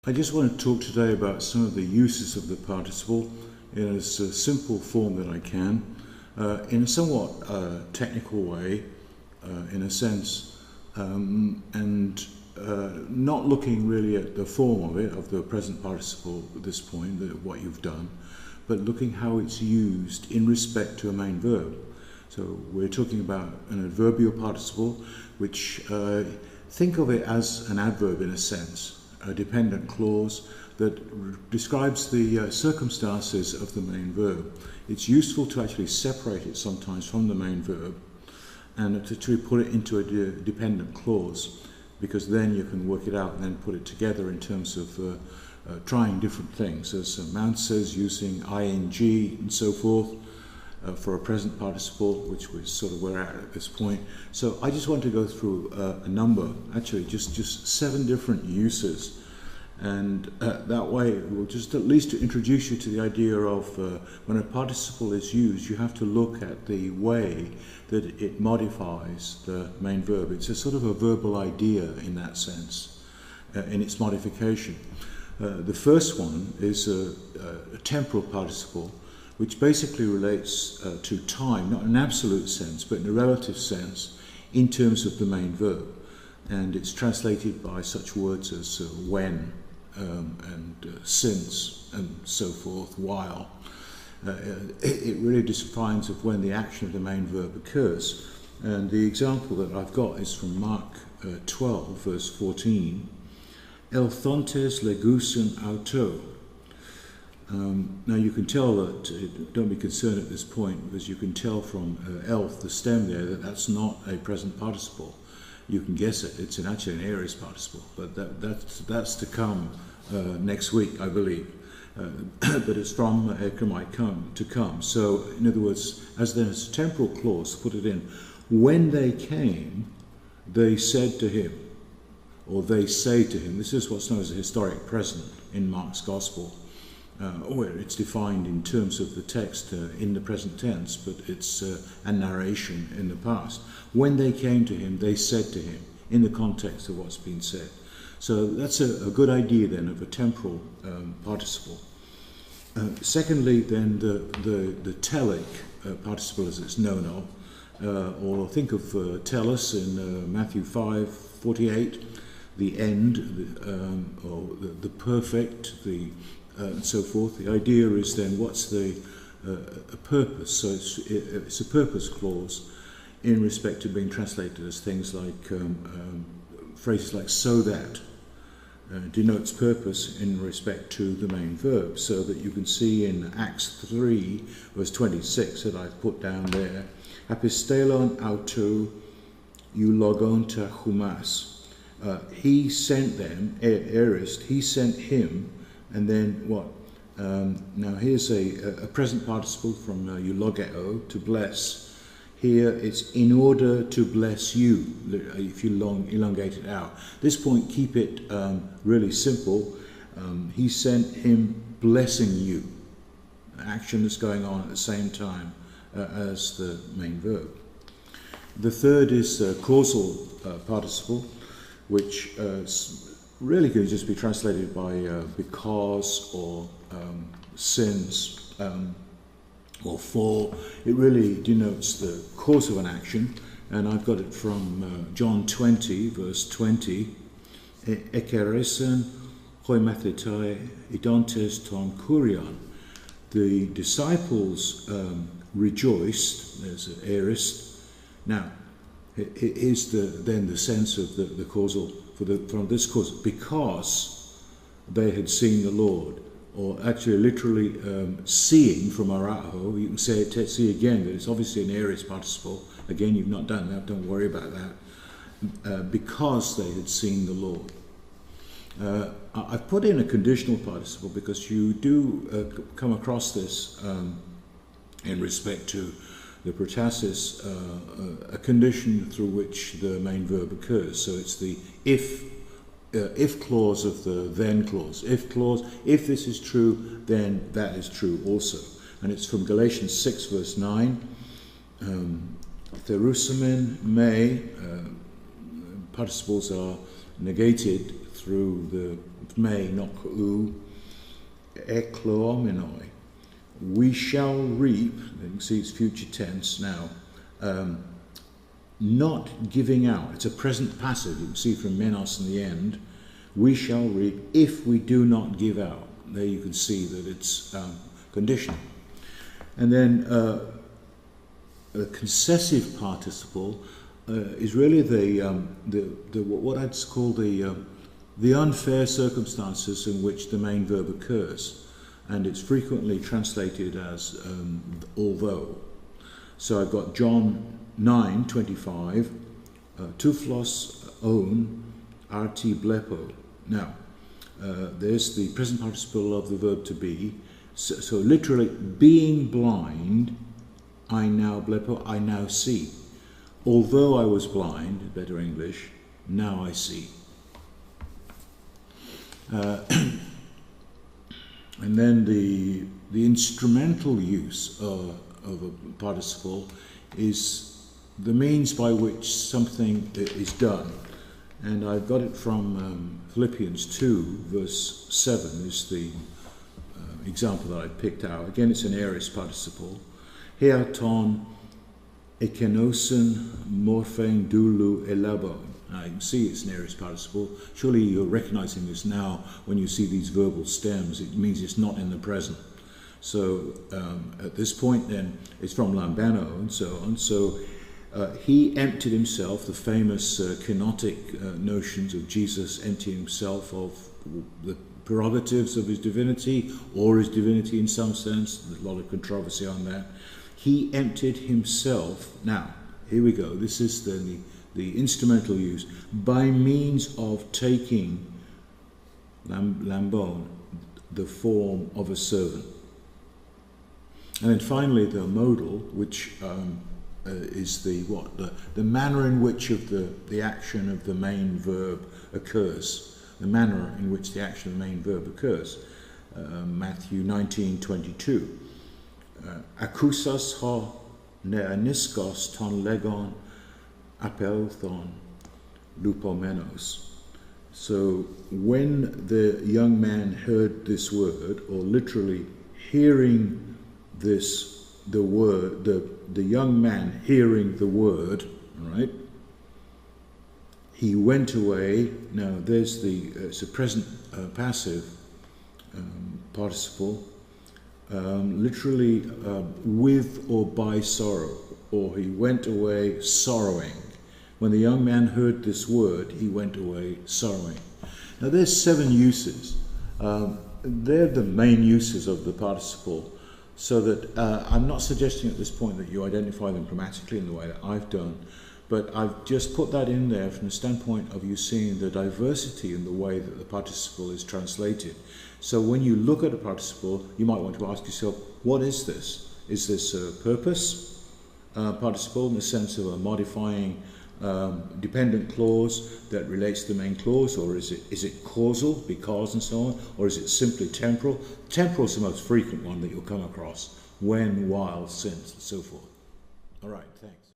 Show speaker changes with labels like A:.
A: I just want to talk today about some of the uses of the participle in as simple form that I can, in a somewhat technical way, in a sense, and not looking really at the form of it, of the present participle at this point, what you've done, but looking how it's used in respect to a main verb. So we're talking about an adverbial participle, which think of it as an adverb in a sense, a dependent clause that describes the circumstances of the main verb. It's useful to actually separate it sometimes from the main verb and to put it into a dependent clause, because then you can work it out and then put it together in terms of trying different things. As Mount says, using ing and so forth for a present participle, which we're sort of we're at this point. So I just want to go through a number, actually just 7 different uses, and that way we'll just at least to introduce you to the idea of when a participle is used, you have to look at the way that it modifies the main verb. It's a sort of a verbal idea in that sense, in its modification. The first one is a temporal participle, which basically relates to time, not in an absolute sense, but in a relative sense, in terms of the main verb. And it's translated by such words as when and since and so forth, while. It really defines of when the action of the main verb occurs. And the example that I've got is from Mark 12, verse 14. Elthontes legusun auto. Now you can tell that, don't be concerned at this point, because you can tell from elth, the stem there, that that's not a present participle. You can guess it, it's actually an aorist participle, but that's to come next week, I believe. But it's from might come to come. So in other words, as there's a temporal clause, put it in. When they came, they said to him, or they say to him. This is what's known as a historic present in Mark's Gospel. Where it's defined in terms of the text in the present tense, but it's a narration in the past. When they came to him, they said to him, in the context of what's been said. So that's a good idea then of a temporal participle. Secondly, then the telic participle, as it's known of, or think of telos in Matthew 5:48, the end, or the perfect, and so forth. The idea is then what's the a purpose. So it's a purpose clause in respect to being translated as things like phrases like so that denotes purpose in respect to the main verb. So that you can see in Acts 3 verse 26 that I've put down there, apistelon auto eulogon ta humas. He sent them, aorist, he sent him. And then what? Now here's a present participle from eulogeo, to bless. Here it's in order to bless you, if you elongate it out. This point, keep it really simple. He sent him blessing you. Action that's going on at the same time as the main verb. The third is causal participle, which really could just be translated by because or since or for. It really denotes the cause of an action, and I've got it from John 20 verse 20. Ekeresen hoi mathetai idontes ton kurion. The disciples rejoiced. There's an aorist. Now here's then the sense of the causal from this cause, because they had seen the Lord, or actually literally seeing from araho. You can see again that it's obviously an aorist participle. Again, you've not done that, don't worry about that. Because they had seen the Lord. I've put in a conditional participle because you do come across this in respect to the protasis, a condition through which the main verb occurs. So it's the if clause of the then clause. If clause, if this is true, then that is true also. And it's from Galatians 6 verse 9. Therusamen may, participles are negated through the may, not u, eklomenoi. We shall reap, you can see it's future tense now, not giving out. It's a present passive, you can see from menos in the end. We shall reap if we do not give out. There you can see that it's conditional. And then the concessive participle is really what I'd call the unfair circumstances in which the main verb occurs. And it's frequently translated as although. So I've got John 9:25, tuflos on arti blepo. Now, there's the present participle of the verb to be. So literally, being blind, I now blepo, I now see. Although I was blind, better English, now I see. And then the instrumental use of a participle is the means by which something is done. And I've got it from Philippians 2, verse 7 is the example that I picked out. Again, it's an aorist participle. Heaton ekenosen morphein doulou elabon. Now you can see it's an aorist participle. Surely you're recognizing this now when you see these verbal stems. It means it's not in the present. So at this point then, it's from lambano and so on. So he emptied himself, the famous kenotic notions of Jesus emptying himself of the prerogatives of his divinity, or his divinity in some sense. There's a lot of controversy on that. He emptied himself. Now, here we go. This is the instrumental use, by means of taking lambon, the form of a servant. And then finally the modal, which is the manner in which the action of the main verb occurs, the manner in which the action of the main verb occurs. Matthew 19:22. Akusas ho neaniskos ton legon apelthon lupomenos. So when the young man heard this word, or literally hearing this, the word, the young man hearing the word, right? He went away. Now there's it's a present passive participle, literally with or by sorrow, or he went away sorrowing. When the young man heard this word, he went away sorrowing. Now there's 7 uses. They're the main uses of the participle, so that I'm not suggesting at this point that you identify them grammatically in the way that I've done, but I've just put that in there from the standpoint of you seeing the diversity in the way that the participle is translated. So when you look at a participle, you might want to ask yourself, what is this? Is this a purpose participle in the sense of a modifying dependent clause that relates to the main clause, or is it causal, because and so on, or is it simply temporal? Temporal is the most frequent one that you'll come across: when, while, since, and so forth. All right, thanks.